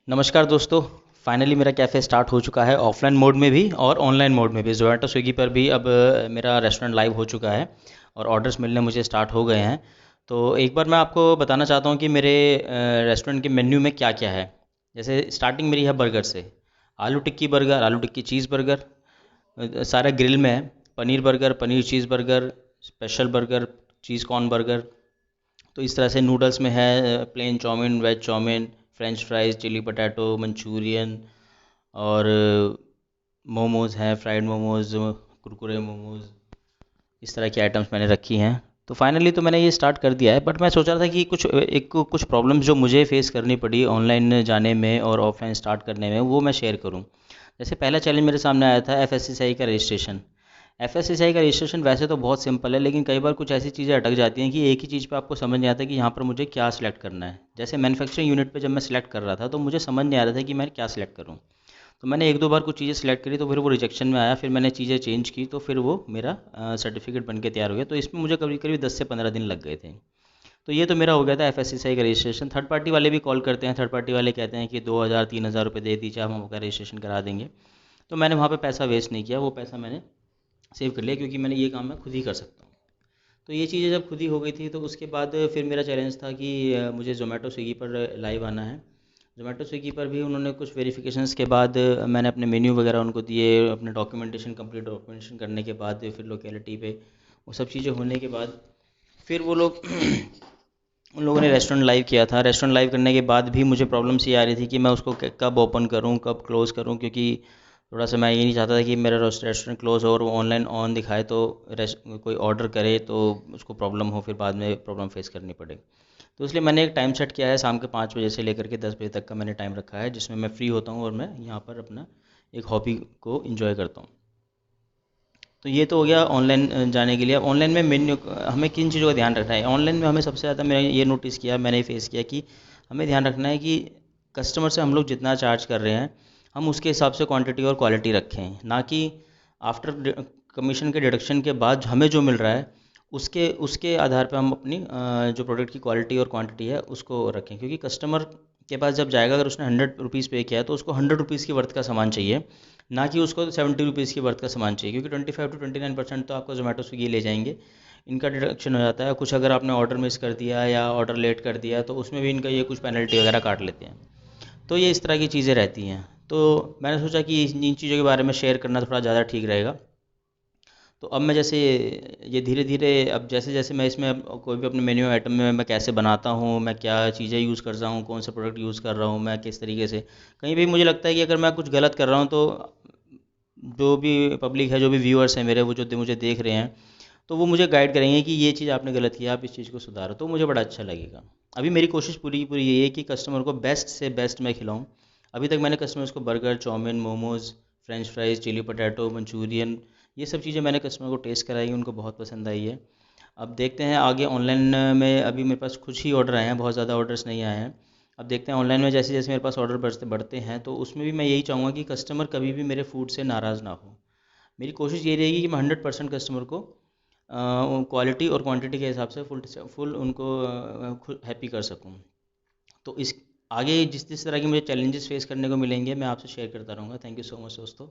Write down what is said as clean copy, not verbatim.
नमस्कार दोस्तों। फाइनली मेरा कैफ़े स्टार्ट हो चुका है, ऑफलाइन मोड में भी और ऑनलाइन मोड में भी। जोमेटो स्विगी पर भी अब मेरा रेस्टोरेंट लाइव हो चुका है और ऑर्डर्स मिलने मुझे स्टार्ट हो गए हैं। तो एक बार मैं आपको बताना चाहता हूँ कि मेरे रेस्टोरेंट के मेन्यू में क्या क्या है। जैसे स्टार्टिंग मेरी है बर्गर से। आलू टिक्की बर्गर, आलू टिक्की चीज़ बर्गर, सारा ग्रिल में है। Paneer burger, paneer cheese burger, special burger, cheese corn burger. तो इस तरह से नूडल्स में है plain chow mein, veg chow mein, french fries, chilli potato, Manchurian और मोमोज़ हैं, फ्राइड मोमोज़, कुरकुरे मोमोज़। इस तरह की आइटम्स मैंने रखी हैं। तो फाइनली तो मैंने ये स्टार्ट कर दिया है, बट मैं सोच रहा था कि कुछ प्रॉब्लम्स जो मुझे फेस करनी पड़ी ऑनलाइन जाने में और ऑफलाइन स्टार्ट करने में, वो मैं शेयर करूं। जैसे पहला चैलेंज मेरे सामने आया था एफएसएसआई का रजिस्ट्रेशन। एफएसएसआई का रजिस्ट्रेशन वैसे तो बहुत सिंपल है, लेकिन कई बार कुछ ऐसी चीज़ें अटक जाती हैं कि एक ही चीज़ पे आपको समझ नहीं आता कि यहाँ पर मुझे क्या सिलेक्ट करना है। जैसे मैन्युफैक्चरिंग यूनिट पे जब मैं सिलेक्ट कर रहा था तो मुझे समझ नहीं आ रहा था कि मैं क्या सिलेक्ट करूँ। तो मैंने एक दो बार कुछ चीज़ें सिलेक्ट करी तो फिर वो रिजेक्शन में आया, फिर मैंने चीज़ें चेंज की तो फिर वो मेरा सर्टिफिकेट बन के तैयार हो गया। तो इसमें मुझे करीब करीब 10 से 15 दिन लग गए थे। तो ये तो मेरा हो गया था एफएससीआई का रजिस्ट्रेशन। थर्ड पार्टी वाले भी कॉल करते हैं, थर्ड पार्टी वाले कहते हैं कि 2,000 3,000 रुपये दे दीजिए, हम आपका रजिस्ट्रेशन करा देंगे। तो मैंने वहाँ पे पैसा वेस्ट नहीं किया, वो पैसा मैंने सेव कर लिया, क्योंकि मैंने ये काम मैं खुद ही कर सकता हूँ। तो ये चीज़ें जब खुद ही हो गई थी तो उसके बाद फिर मेरा चैलेंज था कि मुझे ज़ोमेटो स्विगी पर लाइव आना है। ज़ोमेटो स्विगी पर भी उन्होंने कुछ वेरिफिकेशंस के बाद मैंने अपने मेन्यू वगैरह उनको दिए, अपने डॉक्यूमेंटेशन कंप्लीट डॉक्यूमेंटेशन करने के बाद फिर लोकेलिटी पे वो सब चीज़ें होने के बाद फिर वो लोग उन लोगों ने रेस्टोरेंट लाइव किया था। रेस्टोरेंट लाइव करने के बाद भी मुझे प्रॉब्लम्स ये आ रही थी कि मैं उसको कब ओपन करूँ कब क्लोज़ करूँ, क्योंकि थोड़ा सा मैं ये नहीं चाहता था कि मेरा रेस्टोरेंट क्लोज़ हो और वो ऑनलाइन ऑन दिखाए तो कोई ऑर्डर करे तो उसको प्रॉब्लम हो, फिर बाद में प्रॉब्लम फेस करनी पड़े। तो इसलिए मैंने एक टाइम सेट किया है, शाम के 5 बजे से लेकर के 10 बजे तक का मैंने टाइम रखा है, जिसमें मैं फ्री होता हूँ और मैं यहाँ पर अपना एक हॉबी को इंजॉय करता हूँ। तो ये तो हो गया ऑनलाइन जाने के लिए। अब ऑनलाइन में मेन्यू हमें किन चीज़ों का ध्यान रखना है ऑनलाइन में। हमें सबसे ज़्यादा मैंने ये नोटिस किया, मैंने फेस किया कि हमें ध्यान रखना है कि कस्टमर से हम लोग जितना चार्ज कर रहे हैं हम उसके हिसाब से क्वांटिटी और क्वालिटी रखें, ना कि आफ्टर कमीशन के डिडक्शन के बाद हमें जो मिल रहा है उसके उसके आधार पर हम अपनी जो प्रोडक्ट की क्वालिटी और क्वांटिटी है उसको रखें। क्योंकि कस्टमर के पास जब जाएगा, अगर उसने 100 रुपीज़ पे किया है तो उसको 100 रुपीज़ की वर्थ का सामान चाहिए, ना कि उसको 70 रुपीज़ की वर्थ का सामान चाहिए। क्योंकि 25 to 29% तो आपका जोमेटो स्विगी ले जाएंगे, इनका डिडक्शन हो जाता है। कुछ अगर आपने ऑर्डर मिस कर दिया या ऑर्डर लेट कर दिया तो उसमें भी इनका ये कुछ पेनल्टी वगैरह काट लेते हैं। तो ये इस तरह की चीज़ें रहती हैं। तो मैंने सोचा कि इन चीज़ों के बारे में शेयर करना थोड़ा ज़्यादा ठीक रहेगा। तो अब मैं जैसे ये धीरे धीरे अब जैसे जैसे मैं इसमें अब कोई भी अपने मेन्यू आइटम में मैं कैसे बनाता हूँ, मैं क्या चीज़ें यूज़ कर रहा हूँ, कौन सा प्रोडक्ट यूज़ कर रहा हूँ, मैं किस तरीके से कहीं भी मुझे लगता है कि अगर मैं कुछ गलत कर रहा हूँ तो जो भी पब्लिक है, जो भी व्यूअर्स हैं मेरे, वो जो मुझे देख रहे हैं, तो वो मुझे गाइड करेंगे कि ये चीज़ आपने गलत किया, आप इस चीज़ को सुधारो, तो मुझे बड़ा अच्छा लगेगा। अभी मेरी कोशिश पूरी की पूरी यही है कि कस्टमर को बेस्ट से बेस्ट मैं खिलाऊं। अभी तक मैंने कस्टमर्स को burger, chow mein, momos, french fries, chilli potato, Manchurian, ये सब चीज़ें मैंने कस्टमर को टेस्ट कराई, उनको बहुत पसंद आई है। अब देखते हैं आगे ऑनलाइन में। अभी मेरे पास कुछ ही ऑर्डर आए हैं, बहुत ज़्यादा ऑर्डर्स नहीं आए हैं। अब देखते हैं ऑनलाइन में जैसे जैसे मेरे पास ऑर्डर बढ़ते बढ़ते हैं तो उसमें भी मैं यही चाहूँगा कि कस्टमर कभी भी मेरे फूड से नाराज़ ना हो। मेरी कोशिश ये रहेगी कि मैं 100% कस्टमर को क्वालिटी और क्वांटिटी के हिसाब से फुल फुल उनको हैप्पी कर सकूं। तो इस आगे जिस जिस तरह के मुझे चैलेंजेस फेस करने को मिलेंगे मैं आपसे शेयर करता रहूँगा। थैंक यू सो मच दोस्तों।